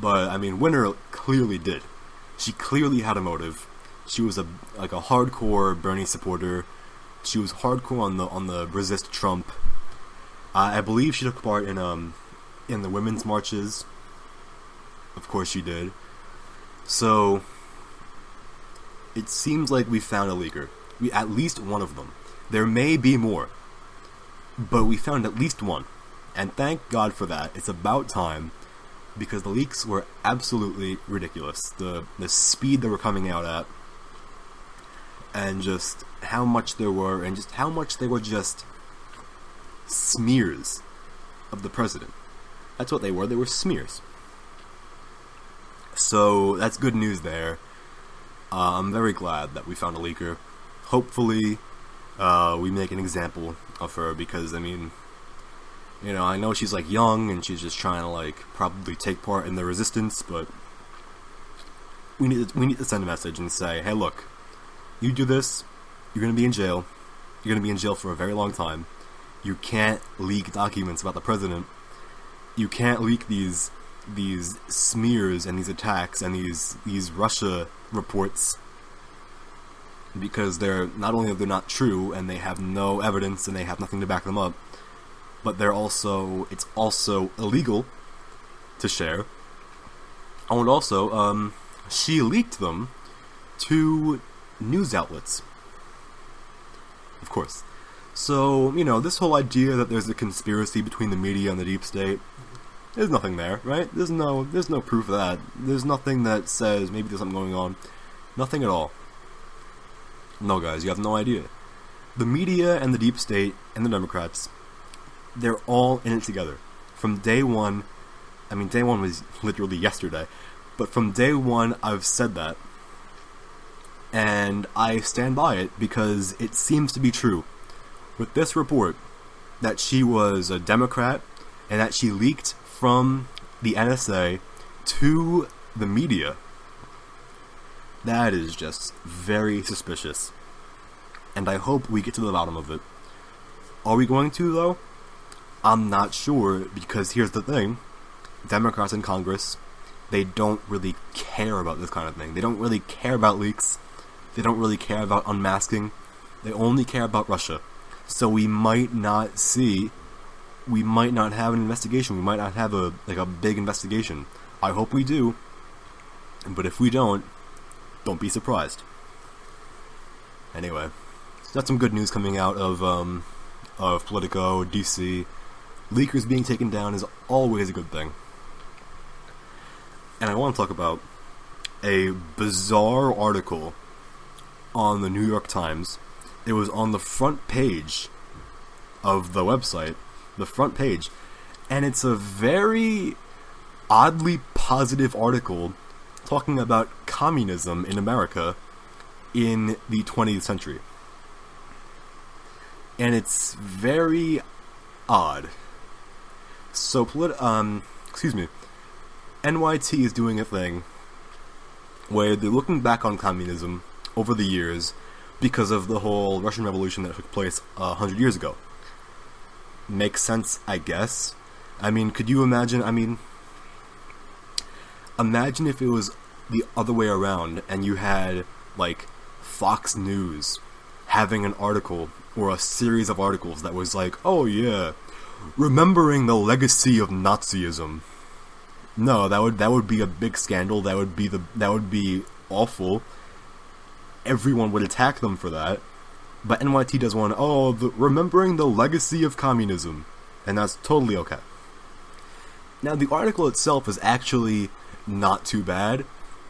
But Winner clearly did. She clearly had a motive. She was a hardcore Bernie supporter. She was hardcore on the resist Trump. I believe she took part in the women's marches. Of course she did. So it seems like we found a leaker. At least one of them. There may be more, but we found at least one, and thank God for that. It's about time, because the leaks were absolutely ridiculous. The speed they were coming out at, and just how much there were, and just how much they were just smears of the president. That's what they were. They were smears. So that's good news there. I'm very glad that we found a leaker. Hopefully, we make an example of her, because I know she's young and she's just trying to probably take part in the resistance, but we need to send a message and say, hey, look, you do this, you're gonna be in jail. You're gonna be in jail for a very long time. You can't leak documents about the president. You can't leak these smears and these attacks and these Russia reports, because they're not only not true and they have no evidence and they have nothing to back them up, but it's also illegal to share. And also, she leaked them to news outlets, of course. So, this whole idea that there's a conspiracy between the media and the deep state, there's nothing there, right? There's no proof of that. There's nothing that says maybe there's something going on. Nothing at all. No, guys, you have no idea. The media and the deep state and the Democrats, they're all in it together. From day one, day one was literally yesterday, but from day one I've said that. And I stand by it, because it seems to be true. With this report, that she was a Democrat, and that she leaked from the NSA to the media, that is just very suspicious. And I hope we get to the bottom of it. Are we going to, though? I'm not sure, because here's the thing. Democrats in Congress, they don't really care about this kind of thing. They don't really care about leaks. They don't really care about unmasking. They only care about Russia. So we might not have an investigation. We might not have a big investigation. I hope we do. But if we don't be surprised. Anyway, so that's some good news coming out of Politico, DC. Leakers being taken down is always a good thing. And I want to talk about a bizarre article on the New York Times. It was on the front page of the website, the front page, and it's a very oddly positive article talking about communism in America in the 20th century. And it's very odd. So, NYT is doing a thing where they're looking back on communism over the years because of the whole Russian Revolution that took place 100 years ago. Makes sense, I guess. Could you imagine? Imagine if it was the other way around and you had, Fox News having an article or a series of articles that was oh yeah, remembering the legacy of Nazism. No, that would be a big scandal. That would be awful. Everyone would attack them for that. But NYT does one, remembering the legacy of communism. And that's totally okay. Now, the article itself is actually not too bad,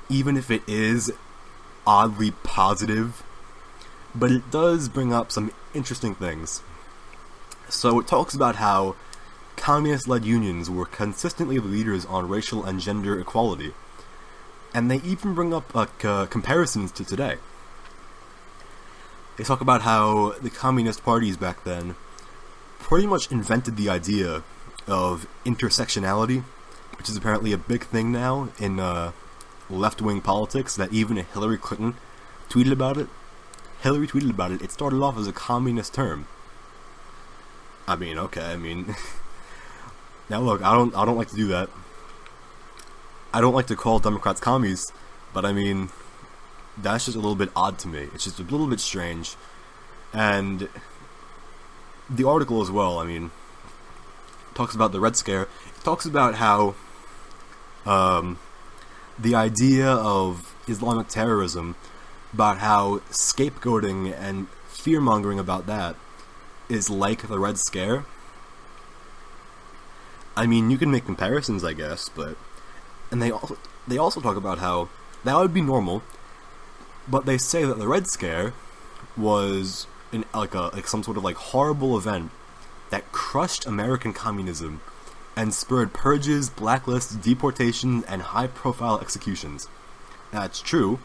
even if it is oddly positive. But it does bring up some interesting things. So it talks about how communist-led unions were consistently the leaders on racial and gender equality. And they even bring up comparisons to today. They talk about how the communist parties back then pretty much invented the idea of intersectionality, which is apparently a big thing now in left-wing politics, that even Hillary Clinton tweeted about it. Hillary tweeted about it. It started off as a communist term. I mean, okay, now look, I don't like to do that. I don't like to call Democrats commies, but I mean, that's just a little bit odd to me. It's just a little bit strange. And the article as well, talks about the Red Scare. It talks about how the idea of Islamic terrorism, about how scapegoating and fear-mongering about that is like the Red Scare. You can make comparisons, I guess, but... And they also talk about how that would be normal, but they say that the Red Scare was some sort of horrible event that crushed American communism and spurred purges, blacklists, deportations, and high-profile executions. That's true.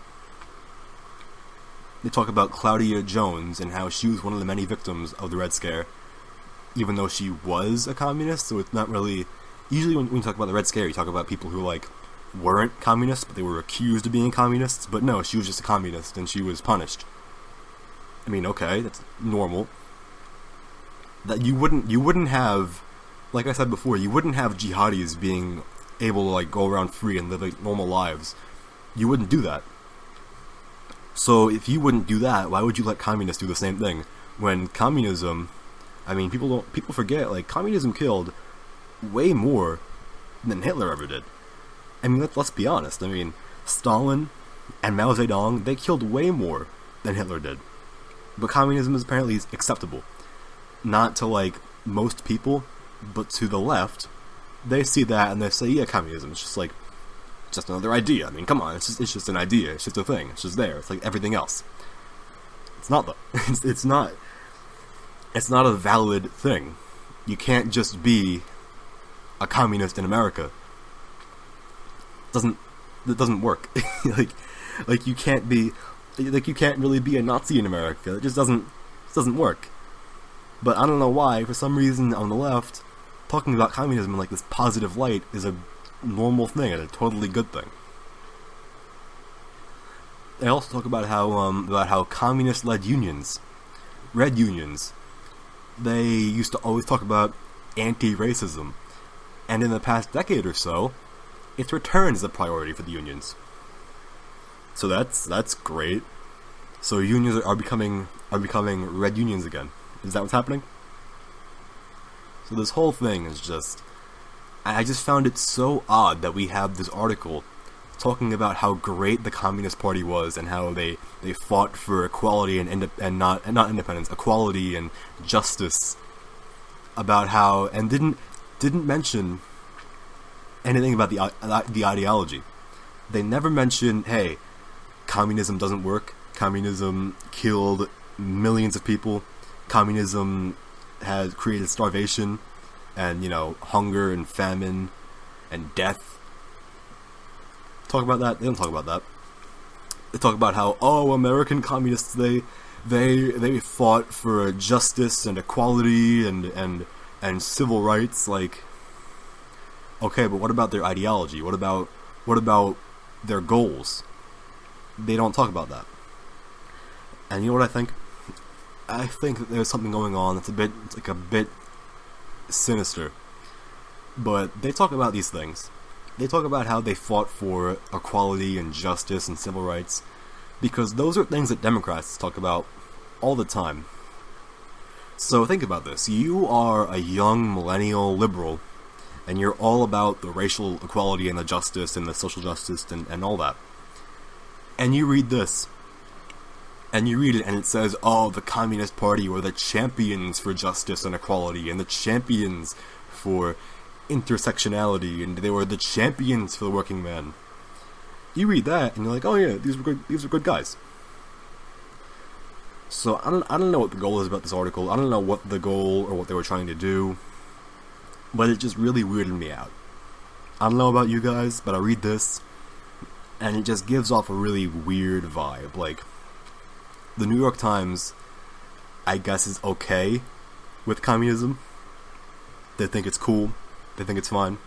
They talk about Claudia Jones and how she was one of the many victims of the Red Scare, even though she was a communist, so it's not really... Usually when you talk about the Red Scare, you talk about people who, weren't communists, but they were accused of being communists, but no, she was just a communist, and she was punished. Okay, that's normal. That you wouldn't have, like I said before, you wouldn't have jihadis being able to, go around free and live, normal lives. You wouldn't do that. So if you wouldn't do that, why would you let communists do the same thing? When communism, people forget, communism killed way more than Hitler ever did. Let's be honest. Stalin and Mao Zedong, they killed way more than Hitler did. But communism is apparently acceptable. Not to, most people, but to the left. They see that and they say, yeah, communism, it's just another idea. Come on, it's just an idea. It's just a thing. It's just there. It's like everything else. It's not, though. It's not a valid thing. You can't just be a communist in America. It doesn't work. you can't be, you can't really be a Nazi in America. It just doesn't work. But I don't know why, for some reason on the left, talking about communism in this positive light is a normal thing and a totally good thing. They also talk about how communist-led unions, red unions, they used to always talk about anti-racism, and in the past decade or so, its return is a priority for the unions. So that's great. So unions are becoming red unions again. Is that what's happening? So this whole thing is just... I just found it so odd that we have this article talking about how great the Communist Party was and how they fought for equality and not independence, equality and justice. About how... and didn't mention anything about the ideology. They never mentioned, hey, communism doesn't work. Communism killed millions of people. Communism has created starvation and, hunger and famine and death. Talk about that? They don't talk about that. They talk about how, American communists, they fought for justice and equality and civil rights. Okay, but what about their ideology? What about their goals? They don't talk about that. And you know what I think? I think that there's something going on that's a bit sinister. But they talk about these things. They talk about how they fought for equality and justice and civil rights, because those are things that Democrats talk about all the time. So think about this. You are a young millennial liberal, and you're all about the racial equality and the justice and the social justice and all that. And you read this. And you read it and it says, the Communist Party were the champions for justice and equality and the champions for intersectionality and they were the champions for the working man. You read that and you're like, oh yeah, these were good guys. So I don't know what the goal is about this article. I don't know what the goal or what they were trying to do, but it just really weirded me out. I don't know about you guys, but I read this, and it just gives off a really weird vibe. Like, the New York Times, I guess, is okay with communism. They think it's cool. They think it's fine.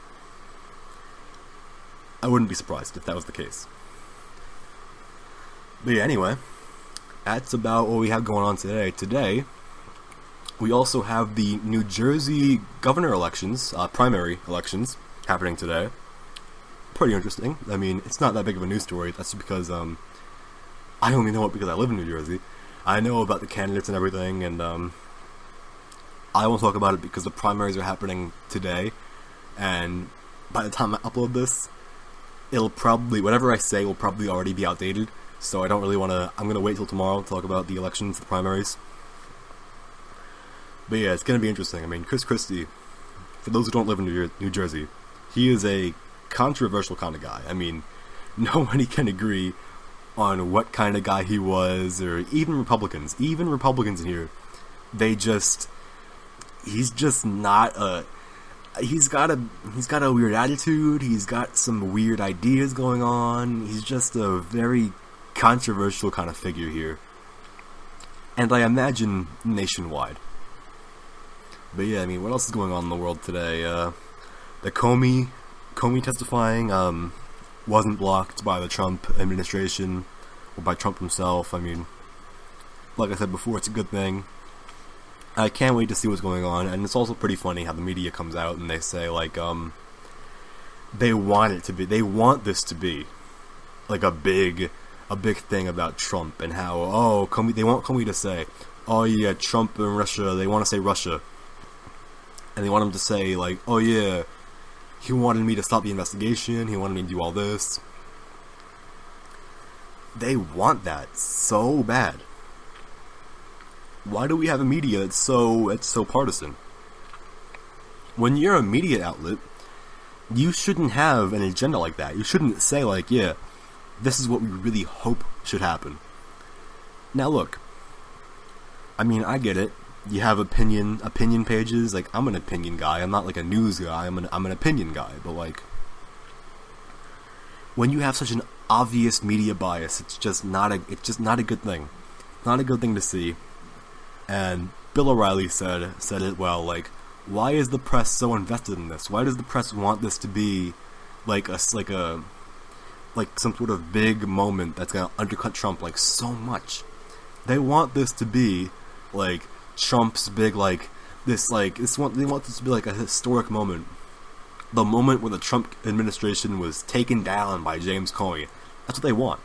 I wouldn't be surprised if that was the case. But yeah, anyway, that's about what we have going on today. Today, we also have the New Jersey governor elections, primary elections, happening today. Pretty interesting. I mean, it's not that big of a news story. That's because I only know it because I live in New Jersey. I know about the candidates and everything, and I won't talk about it because the primaries are happening today, and by the time I upload this, it'll probably, whatever I say will probably already be outdated, so I don't really want to, I'm going to wait till tomorrow to talk about the elections, the primaries. But yeah, it's going to be interesting. I mean, Chris Christie, for those who don't live in New Jersey, he is a controversial kind of guy. I mean, nobody can agree on what kind of guy he was, or even Republicans in here, he's just not a, he's got a weird attitude, he's got some weird ideas going on, he's just a very controversial kind of figure here. And I imagine nationwide. But yeah, I mean, what else is going on in the world today? The Comey testifying wasn't blocked by the Trump administration or by Trump himself. I mean, like I said before, it's a good thing. I can't wait to see what's going on, and it's also pretty funny how the media comes out and they say, like, they want this to be like a big thing about Trump, and how, they want Comey to say, oh yeah, Trump and Russia, they want to say Russia, and they want him to say, like, oh yeah, he wanted me to stop the investigation, he wanted me to do all this. They want that so bad. Why do we have a media that's so partisan? When you're a media outlet, you shouldn't have an agenda like that. You shouldn't say, like, yeah, this is what we really hope should happen. Now look, I mean, I get it. You have opinion pages. Like, I'm an opinion guy. I'm not like a news guy. I'm an opinion guy. But like, when you have such an obvious media bias, it's just not a good thing. Not a good thing to see. And Bill O'Reilly said it well, like, why is the press so invested in this? Why does the press want this to be like some sort of big moment that's gonna undercut Trump like so much? They want this to be like Trump's big, like, they want this to be like a historic moment. The moment when the Trump administration was taken down by James Comey. That's what they want.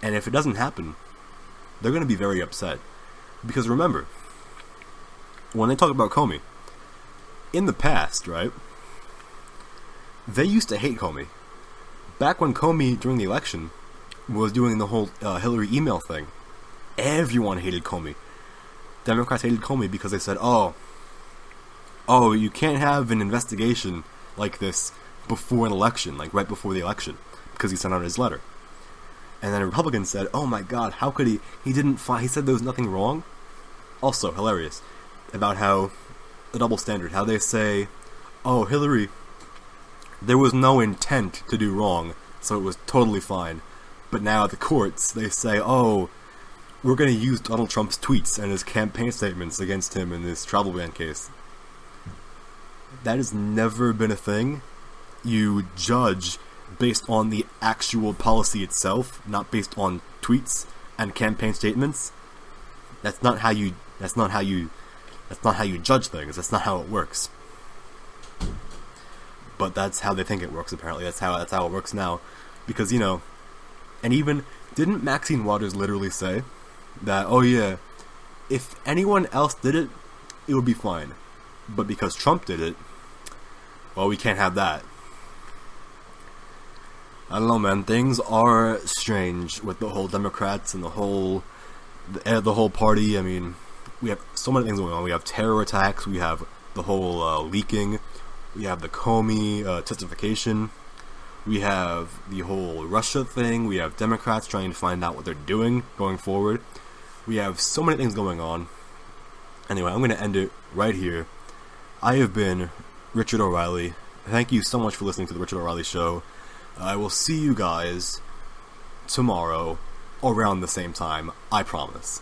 And if it doesn't happen, they're gonna be very upset. Because remember, when they talk about Comey, in the past, right, they used to hate Comey. Back when Comey, during the election, was doing the whole Hillary email thing, everyone hated Comey. Democrats hated Comey because they said, oh, you can't have an investigation like this before an election, like right before the election, because he sent out his letter. And then a Republican said, oh my god, how could he said there was nothing wrong? Also, hilarious, about how, the double standard, how they say, oh, Hillary, there was no intent to do wrong, so it was totally fine. But now at the courts, they say, oh, we're going to use Donald Trump's tweets and his campaign statements against him in this travel ban case. That has never been a thing. You judge based on the actual policy itself, not based on tweets and campaign statements. That's not how you judge things. That's not how it works. But that's how they think it works, apparently. That's how it works now. Because, you know, and even, didn't Maxine Waters literally say that, oh yeah, if anyone else did it, it would be fine. But because Trump did it, well, we can't have that. I don't know, man. Things are strange with the whole Democrats and the whole party. I mean, we have so many things going on. We have terror attacks. We have the whole leaking. We have the Comey testification. We have the whole Russia thing. We have Democrats trying to find out what they're doing going forward. We have so many things going on. Anyway, I'm going to end it right here. I have been Richard O'Reilly. Thank you so much for listening to the Richard O'Reilly Show. I will see you guys tomorrow around the same time. I promise.